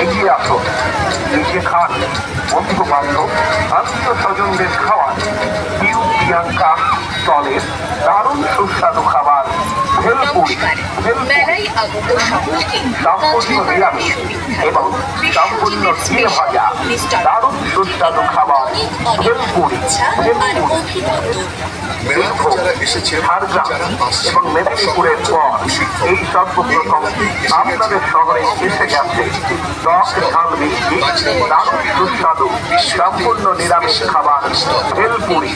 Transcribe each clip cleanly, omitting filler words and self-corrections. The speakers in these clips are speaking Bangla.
এগিয়ে আসুন, নিজে খান, বন্ধু বান্ধব আত্মীয় স্বজনদের খাওয়ান। পিউ প্রিয়াঙ্কা স্টলের দারুণ সুস্বাদু খাবার ভেলপুরি, সম্পূর্ণ নিরামিষ এবং সম্পূর্ণ ঘিয়ে ভাজা দারুণ সুস্বাদু খাবার ভেলপুরি। ঝাড়গ্রাম এবং মেদিনীপুরের পর এই সর্বপ্রথম আপনাদের শহরে এসে গেছে টক ঝাল মিষ্টি দারুণ সুস্বাদু সম্পূর্ণ নিরামিষ খাবার ভেলপুরি।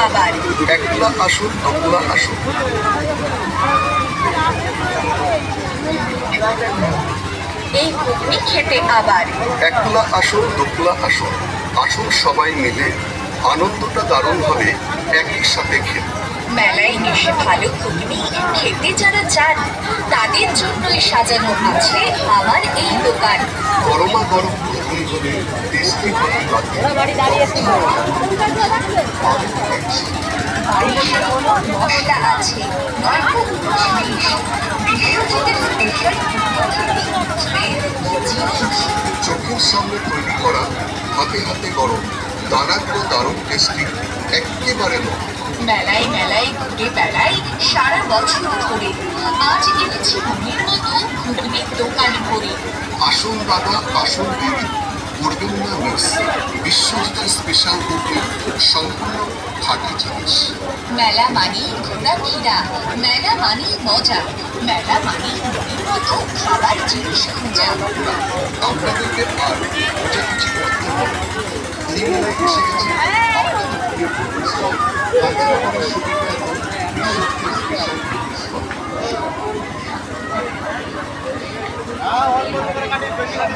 আবার একলা আসুন, দোকলা আসুন। এই ঘুগনি খেতে আবার একলা আসুন, দোকলা আসুন। আসুন সবাই মিলে, আনন্দটা দারুণ হবে একই সাথে খেতে। মেলায় এসে ভালো ঘুগনি খেতে যারা চান তাদের জন্যই সাজানো আছে আমার এই দোকান। গরমা গরম ঘুগনি হবে, টেস্টি হবে মশলা আছে চোখের সামনে তৈরি করা, হাতে হাতে গরম, দানাগুলো দারুণ টেস্টি, একেবারে মেলায় মেলায় ঘুরে বেড়াই সারা বছর ধরে, আজ এনেছি মনের মতো ঘুগনির দোকান করে। আসুন দাদা, আসুন দিদি, করবেন না মিস। বিশ্বজিতের স্পেশাল ঘুগনি সম্পূর্ণ খাঁটি জিনিস। মেলা মানেই ঘোরাফেরা, মেলা মানেই মজা, মেলা মানেই মনের মতো খাবার জিনিস খোঁজা। আপনাদেরকে আর মজা কিছু করতে হবে। এই মেলায় এসে গেছে আপনাদের প্রিয় স্টল, বাজার করার সুবিধা এবং বিশ্বজিতের স্পেশাল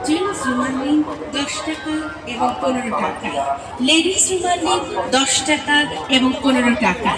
জেন্টস রুমাল নিন 10 টাকা এবং 15 টাকা, লেডিস রুমাল নিন 10 টাকা এবং 15 টাকা।